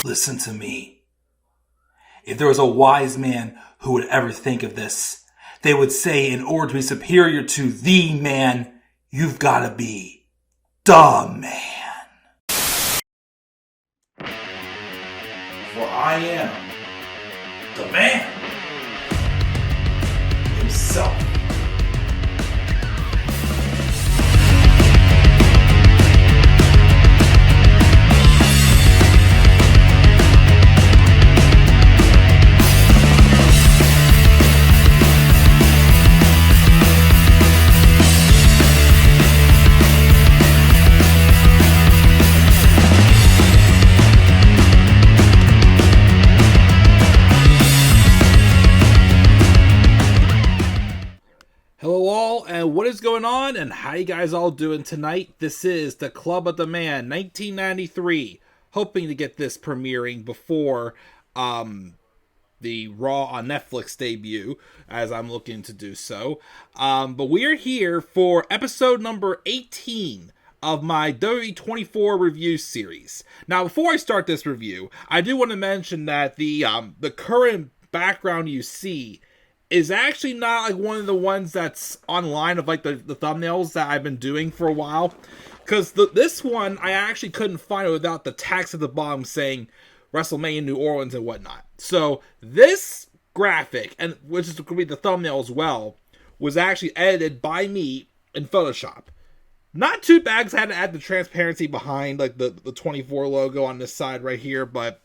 Listen to me. If there was a wise man who would ever think of this, they would say in order to be superior to the man, you've got to be the man. For I am the man himself. Hello all, and what is going on, and how you guys all doing tonight? This is the Club of the Man 1993, hoping to get this premiering before the Raw on Netflix debut, as I'm looking to do so. But we are here for episode number 18 of my WWE 24 review series. Now, before I start this review, I do want to mention that the current background you see is actually not like one of the ones that's online of like the thumbnails that I've been doing for a while. Because this one, I actually couldn't find it without the text at the bottom saying WrestleMania New Orleans and whatnot. So this graphic, and which is going to be the thumbnail as well, was actually edited by me in Photoshop. Not too bad because I had to add the transparency behind like the 24 logo on this side right here, but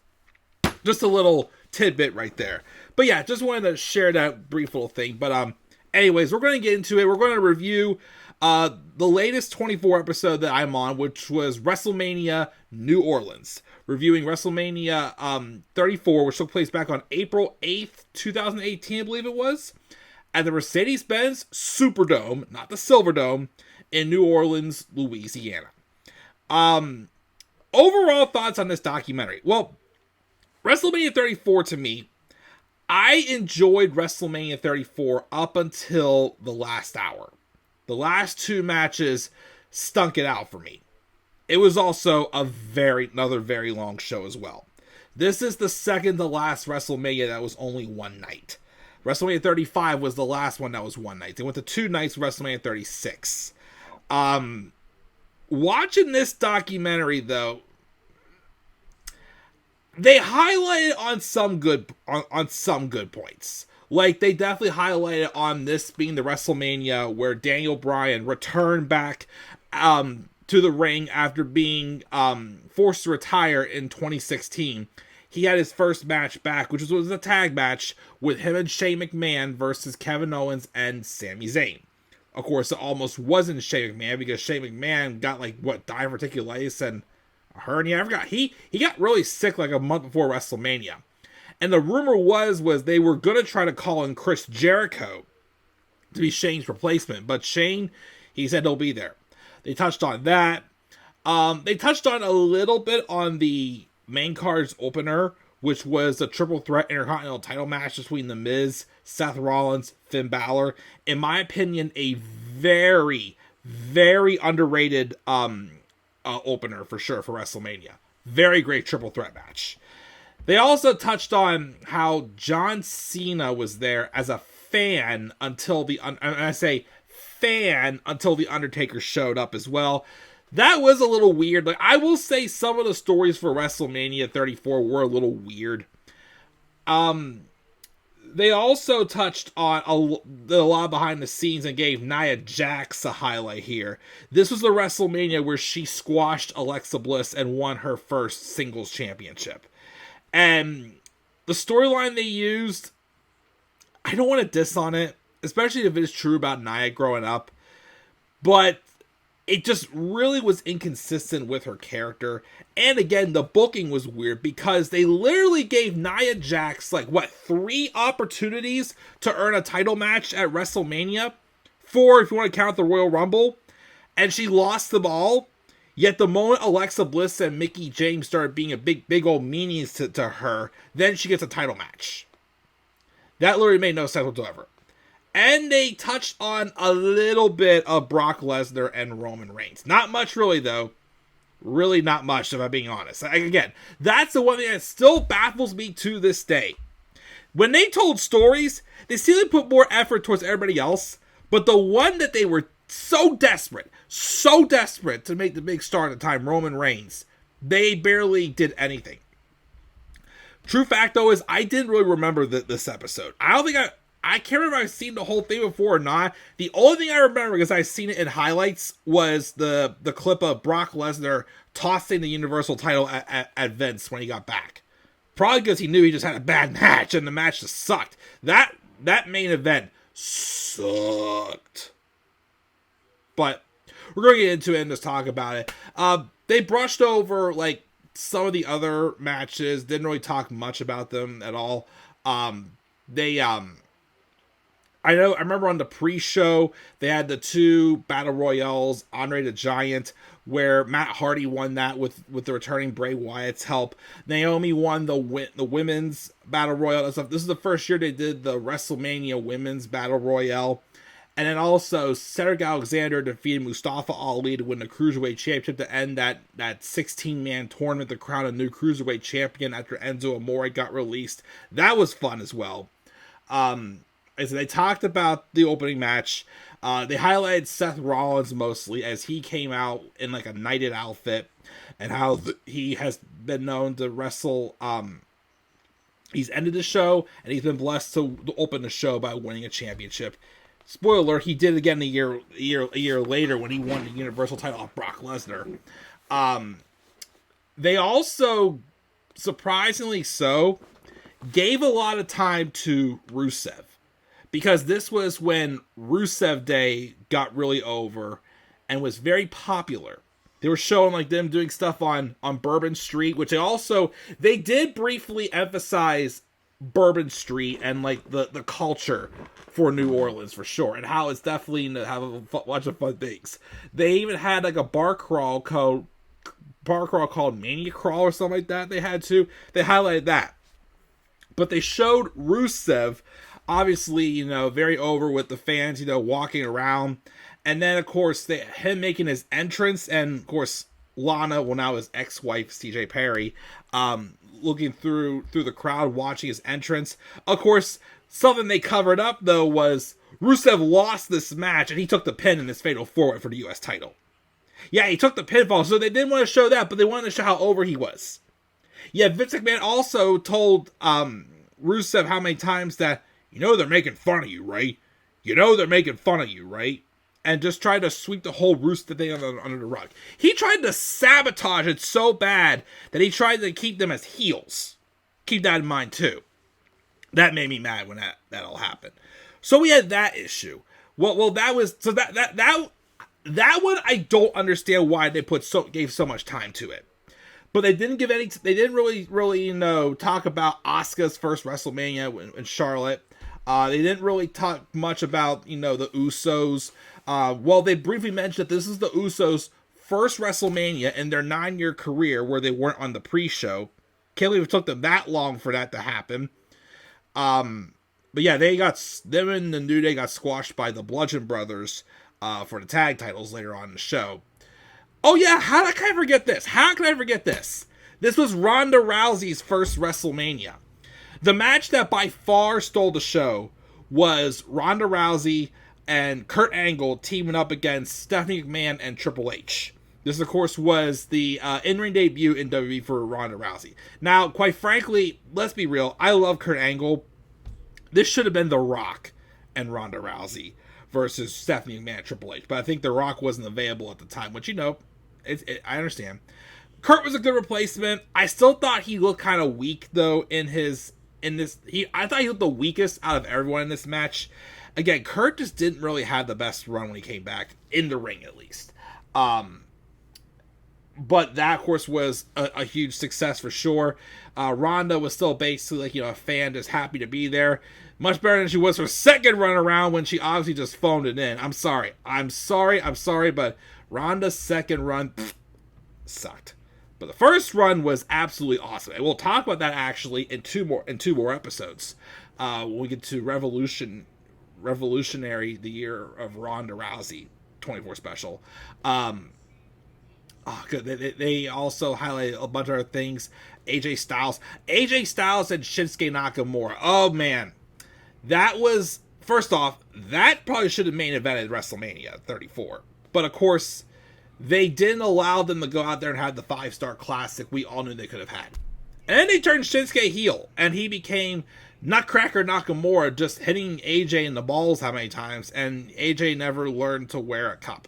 just a little tidbit right there. But yeah, just wanted to share that brief little thing. But anyways, we're going to get into it. We're going to review the latest 24 episode that I'm on, which was WrestleMania New Orleans. Reviewing WrestleMania 34, which took place back on April 8th, 2018, I believe it was, at the Mercedes-Benz Superdome, not the Silverdome, in New Orleans, Louisiana. Overall thoughts on this documentary. Well, WrestleMania 34 to me, I enjoyed WrestleMania 34 up until the last hour. The last two matches stunk it out for me. It was also another very long show as well. This is the second to last WrestleMania that was only one night. WrestleMania 35 was the last one that was one night. They went to two nights, WrestleMania 36. Watching this documentary though, they highlighted on some good points. Like, they definitely highlighted on this being the WrestleMania where Daniel Bryan returned back to the ring after being forced to retire in 2016. He had his first match back, which was a tag match with him and Shane McMahon versus Kevin Owens and Sami Zayn. Of course, it almost wasn't Shane McMahon because Shane McMahon got diverticulitis and a hernia. I forgot. He got really sick like a month before WrestleMania. And the rumor was they were going to try to call in Chris Jericho to be Shane's replacement. But Shane, he said he'll be there. They touched on that. They touched on a little bit on the main card's opener, which was a triple threat Intercontinental title match between The Miz, Seth Rollins, Finn Balor. In my opinion, a very, very underrated opener for sure for WrestleMania. Very great triple threat match. They also touched on how John Cena was there as a fan until the Undertaker showed up as well. That was a little weird. Like, I will say some of the stories for WrestleMania 34 were a little weird. They also touched on a lot behind the scenes and gave Nia Jax a highlight here. This was the WrestleMania where she squashed Alexa Bliss and won her first singles championship. And the storyline they used, I don't want to diss on it, especially if it is true about Nia growing up, but it just really was inconsistent with her character. And again, the booking was weird because they literally gave Nia Jax 3 opportunities to earn a title match at WrestleMania, 4 if you want to count the Royal Rumble, and she lost them all. Yet the moment Alexa Bliss and Mickie James started being a big old meanies to her, then she gets a title match. That literally made no sense whatsoever. And they touched on a little bit of Brock Lesnar and Roman Reigns. Not much really, though. Really not much, if I'm being honest. Again, that's the one thing that still baffles me to this day. When they told stories, they seem to put more effort towards everybody else, but the one that they were so desperate to make the big star at the time, Roman Reigns, they barely did anything. True fact, though, is I didn't really remember this episode. I can't remember if I've seen the whole thing before or not. The only thing I remember, because I've seen it in highlights, was the clip of Brock Lesnar tossing the Universal title at Vince when he got back. Probably because he knew he just had a bad match, and the match just sucked. That main event sucked. But we're going to get into it and just talk about it. They brushed over, like, some of the other matches. Didn't really talk much about them at all. I remember on the pre-show, they had the 2 Battle Royales, Andre the Giant, where Matt Hardy won that with the returning Bray Wyatt's help. Naomi won the Women's Battle Royale. This is the first year they did the WrestleMania Women's Battle Royale. And then also, Cedric Alexander defeated Mustafa Ali to win the Cruiserweight Championship to end that 16-man tournament to crown a new Cruiserweight Champion after Enzo Amore got released. That was fun as well. As they talked about the opening match, they highlighted Seth Rollins mostly as he came out in like a knighted outfit and how he has been known to wrestle. He's ended the show and he's been blessed to open the show by winning a championship. Spoiler alert, he did it again a year later when he won the Universal title off Brock Lesnar. They also, surprisingly so, gave a lot of time to Rusev. Because this was when Rusev Day got really over and was very popular. They were showing like them doing stuff on Bourbon Street, which they did briefly emphasize Bourbon Street and like the culture for New Orleans for sure, and how it's definitely to have a bunch of fun things. They even had like a bar crawl called Mania Crawl or something like that. They highlighted that. But they showed Rusev, obviously, very over with the fans, walking around. And then, of course, him making his entrance. And, of course, Lana, well, now his ex-wife, CJ Perry, looking through the crowd, watching his entrance. Of course, something they covered up, though, was Rusev lost this match, and he took the pin in his Fatal 4-Way for the U.S. title. Yeah, he took the pinfall, so they didn't want to show that, but they wanted to show how over he was. Yeah, Vince McMahon also told Rusev how many times that, they're making fun of you, right? They're making fun of you, right? And just tried to sweep the whole Rusev thing under the rug. He tried to sabotage it so bad that he tried to keep them as heels. Keep that in mind, too. That made me mad when that all happened. So we had that issue. Well, that was... So that one, I don't understand why they gave so much time to it. But they didn't give any... They didn't really talk about Asuka's first WrestleMania in Charlotte. They didn't really talk much about, the Usos. They briefly mentioned that this is the Usos' first WrestleMania in their 9-year career where they weren't on the pre-show. Can't believe it took them that long for that to happen. But yeah, them and the New Day got squashed by the Bludgeon Brothers for the tag titles later on in the show. Oh yeah, how can I forget this? This was Ronda Rousey's first WrestleMania. The match that by far stole the show was Ronda Rousey and Kurt Angle teaming up against Stephanie McMahon and Triple H. This, of course, was the in-ring debut in WWE for Ronda Rousey. Now, quite frankly, let's be real, I love Kurt Angle. This should have been The Rock and Ronda Rousey versus Stephanie McMahon and Triple H. But I think The Rock wasn't available at the time, which, I understand. Kurt was a good replacement. I still thought he looked kind of weak, though, I thought he looked the weakest out of everyone in this match. Again, Kurt just didn't really have the best run when he came back, in the ring at least. But that, of course, was a huge success for sure. Ronda was still basically a fan just happy to be there. Much better than she was her second run around when she obviously just phoned it in. I'm sorry, but Ronda's second run sucked. But the first run was absolutely awesome. And we'll talk about that actually in two more episodes. When we get to Revolutionary, the year of Ronda Rousey 24 special. Oh, good. They also highlight a bunch of other things. AJ Styles. AJ Styles and Shinsuke Nakamura. Oh, man. That was, first off, that probably should have main evented WrestleMania 34. But, of course, they didn't allow them to go out there and have the 5-star classic we all knew they could have had. And then they turned Shinsuke heel, and he became Nutcracker Nakamura, just hitting AJ in the balls how many times, and AJ never learned to wear a cup.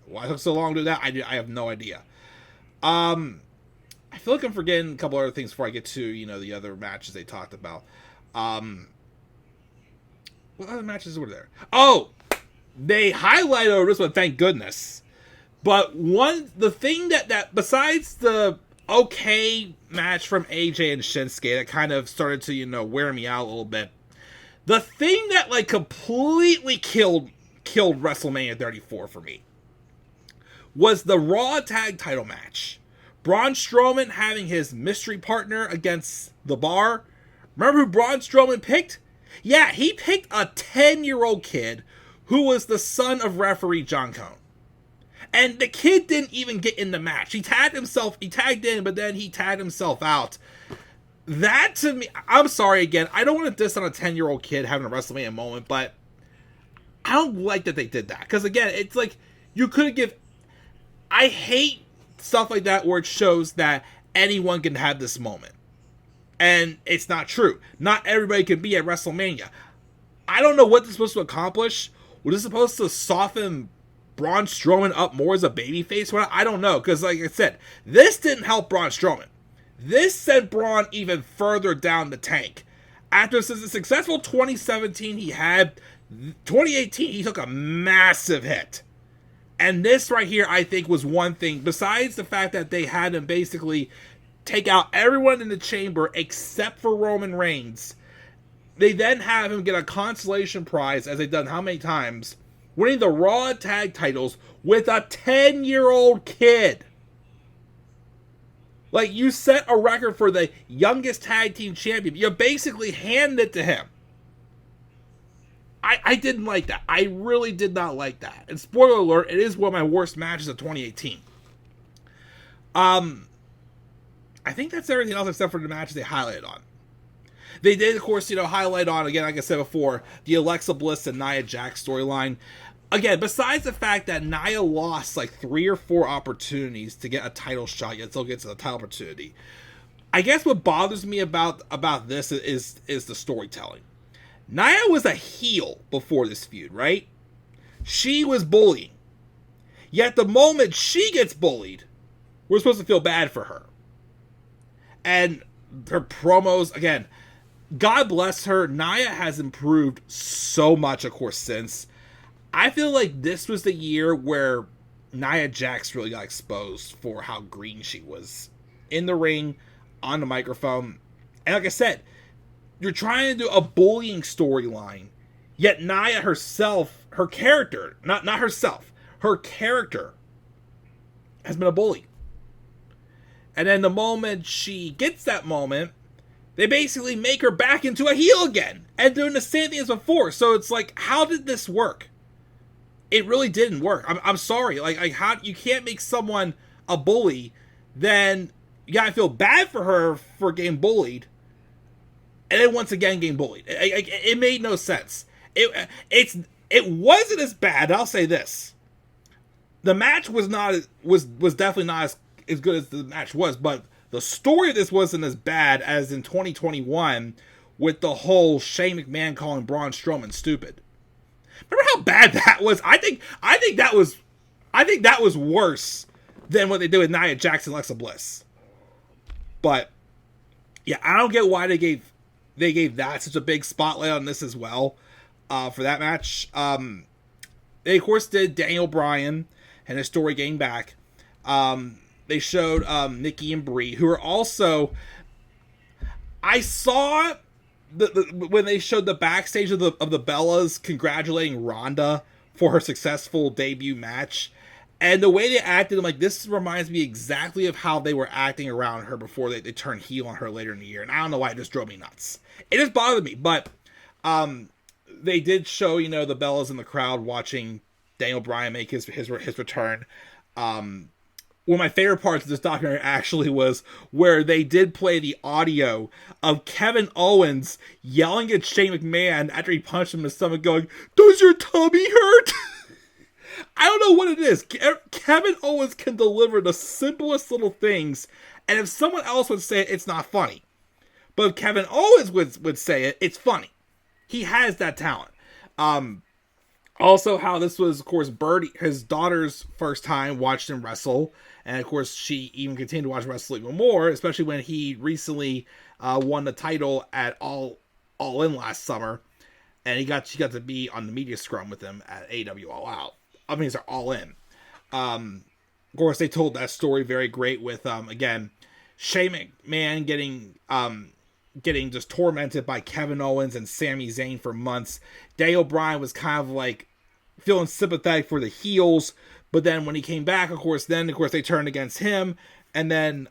Why it took so long to do that, I have no idea. I feel like I'm forgetting a couple other things before I get to, the other matches they talked about. What other matches were there? Oh! They highlighted over this one, thank goodness. But the thing that besides the okay match from AJ and Shinsuke that kind of started to, wear me out a little bit, the thing that, completely killed WrestleMania 34 for me was the Raw Tag Title match. Braun Strowman having his mystery partner against the Bar. Remember who Braun Strowman picked? Yeah, he picked a 10-year-old kid who was the son of referee John Cone. And the kid didn't even get in the match. He tagged in, but then he tagged himself out. That to me, I'm sorry again, I don't want to diss on a 10-year-old kid having a WrestleMania moment, but I don't like that they did that. Because again, it's like, you could have I hate stuff like that where it shows that anyone can have this moment. And it's not true. Not everybody can be at WrestleMania. I don't know what this is supposed to accomplish. Was this supposed to soften Braun Strowman up more as a babyface? I don't know. Because like I said, this didn't help Braun Strowman. This sent Braun even further down the tank. After the successful 2017 he had, 2018 he took a massive hit. And this right here, I think, was one thing. Besides the fact that they had him basically take out everyone in the chamber except for Roman Reigns, they then have him get a consolation prize, as they've done how many times, winning the Raw Tag Titles with a 10-year-old kid. Like, you set a record for the youngest tag team champion. You basically hand it to him. I didn't like that. I really did not like that. And spoiler alert, it is one of my worst matches of 2018. I think that's everything else except for the matches they highlighted on. They did, of course, highlight on, again, like I said before, the Alexa Bliss and Nia Jax storyline. Again, besides the fact that Nia lost 3 or 4 opportunities to get a title shot, yet still gets a title opportunity. I guess what bothers me about this is the storytelling. Nia was a heel before this feud, right? She was bullying. Yet the moment she gets bullied, we're supposed to feel bad for her. And her promos, again, God bless her. Nia has improved so much, of course, since. I feel like this was the year where Nia Jax really got exposed for how green she was in the ring, on the microphone. And like I said, you're trying to do a bullying storyline, yet Nia herself, her character, not herself, her character has been a bully. And then the moment she gets that moment, they basically make her back into a heel again and doing the same thing as before. So it's like, how did this work? It really didn't work. I'm sorry. Like how you can't make someone a bully, then you gotta feel bad for her for getting bullied, and then once again getting bullied. It made no sense. It wasn't as bad. I'll say this: the match was definitely not as good as the match was, but the story of this wasn't as bad as in 2021 with the whole Shane McMahon calling Braun Strowman stupid. Remember how bad that was? I think that was worse than what they did with Nia Jax and Alexa Bliss. But yeah, I don't get why they gave that such a big spotlight on this as well for that match. They of course did Daniel Bryan and his story getting back. They showed Nikki and Brie, who are also. I saw when they showed the backstage of the Bellas congratulating Ronda for her successful debut match, and the way they acted, I'm like, this reminds me exactly of how they were acting around her before they turned heel on her later in the year. And I don't know why, it just drove me nuts. It just bothered me, but they did show the Bellas in the crowd watching Daniel Bryan make his return. one of my favorite parts of this documentary actually was where they did play the audio of Kevin Owens yelling at Shane McMahon after he punched him in the stomach, going, "Does your tummy hurt?" I don't know what it is. Kevin Owens can deliver the simplest little things, and if someone else would say it, it's not funny. But if Kevin Owens would say it, it's funny. He has that talent. Also, how this was, of course, Birdie, his daughter's first time watched him wrestle. And, of course, she even continued to watch wrestle even more, especially when he recently won the title at All In last summer. And she got to be on the media scrum with him at AEW All Out. I mean, it's All In. Of course, they told that story very great with, again, Shane McMahon getting just tormented by Kevin Owens and Sami Zayn for months. Daniel Bryan was kind of like feeling sympathetic for the heels, but then when he came back, of course, they turned against him, and then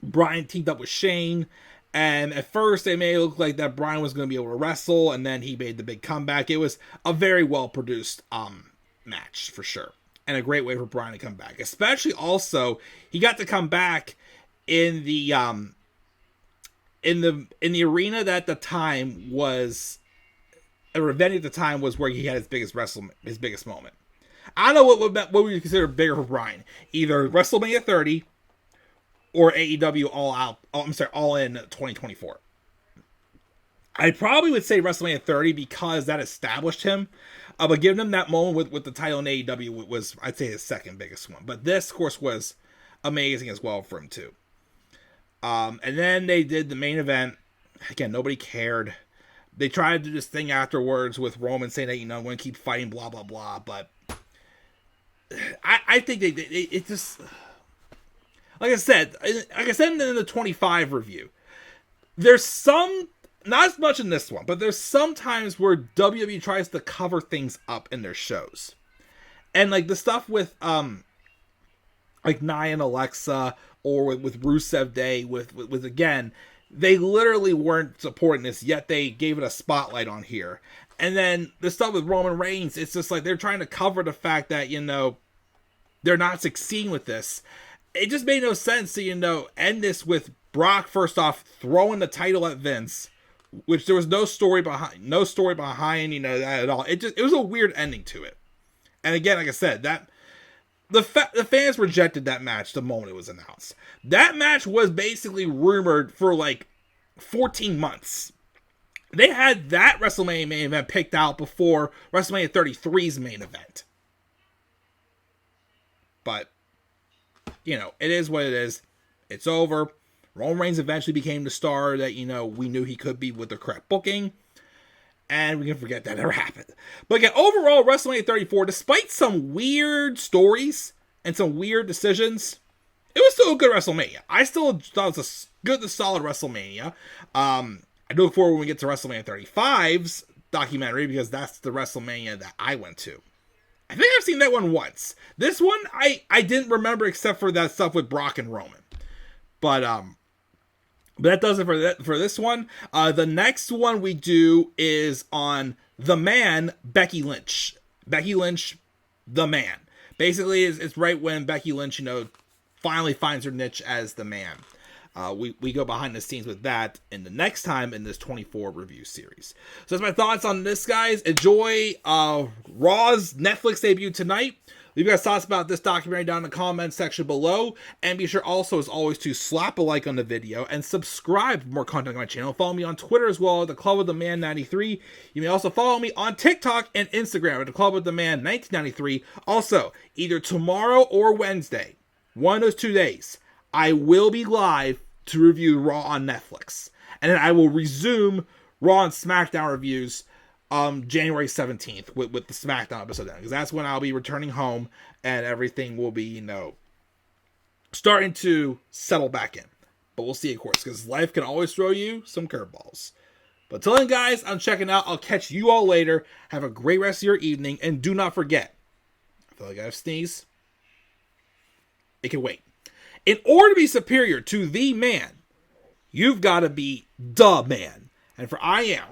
Bryan teamed up with Shane, and at first they made it look like that Bryan was going to be able to wrestle, and then he made the big comeback. It was a very well produced match for sure, and a great way for Bryan to come back. Especially also, he got to come back in the arena that at the time was a venue at the time was where he had his biggest moment. I don't know what we would consider bigger for Bryan. Either WrestleMania 30 or AEW All In 2024. I probably would say WrestleMania 30 because that established him. But giving him that moment with the title in AEW was, I'd say, his second biggest one. But this, of course, was amazing as well for him too. And then they did the main event. Again, nobody cared. They tried to do this thing afterwards with Roman saying that, I'm going to keep fighting, blah, blah, blah. But I think it just, like I said in the 25 review, there's some, not as much in this one, but there's some times where WWE tries to cover things up in their shows. And like the stuff with, like Nia and Alexa, or with Rusev Day, with again, they literally weren't supporting this, yet they gave it a spotlight on here. And then the stuff with Roman Reigns, it's just like they're trying to cover the fact that, they're not succeeding with this. It just made no sense to, end this with Brock, first off, throwing the title at Vince, which there was no story behind that at all. It was a weird ending to it. And again, like I said, that the fans rejected that match the moment it was announced. That match was basically rumored for like 14 months. They had that WrestleMania main event picked out before WrestleMania 33's main event. But, it is what it is. It's over. Roman Reigns eventually became the star that, we knew he could be with the correct booking. And we can forget that ever happened. But again, overall, WrestleMania 34, despite some weird stories and some weird decisions, it was still a good WrestleMania. I still thought it was a good, solid WrestleMania. I do look forward when we get to WrestleMania 35's documentary, because that's the WrestleMania that I went to. I think I've seen that one once. This one, I didn't remember except for that stuff with Brock and Roman. But that does it for this one. The next one we do is on The Man, Becky Lynch. Becky Lynch, The Man. Basically, it's right when Becky Lynch, finally finds her niche as The Man. We go behind the scenes with that in the next time in this 24 review series. So that's my thoughts on this, guys. Enjoy Raw's Netflix debut tonight. Leave your guys' thoughts about this documentary down in the comments section below. And be sure also, as always, to slap a like on the video and subscribe for more content on my channel. Follow me on Twitter as well at the Club of the Man 93. You may also follow me on TikTok and Instagram at the Club of the Man 1993. Also, either tomorrow or Wednesday, one of those 2 days, I will be live to review Raw on Netflix. And then I will resume Raw and SmackDown reviews January 17th with the SmackDown episode then, because that's when I'll be returning home and everything will be, starting to settle back in. But we'll see, of course, because life can always throw you some curveballs. But till then, guys, I'm checking out. I'll catch you all later. Have a great rest of your evening, and do not forget, I feel like I have to sneeze. It can wait. In order to be superior to the man, you've got to be the man. And for I am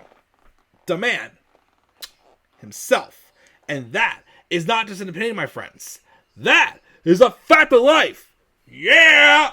the man himself. And that is not just an opinion, my friends. That is a fact of life. Yeah!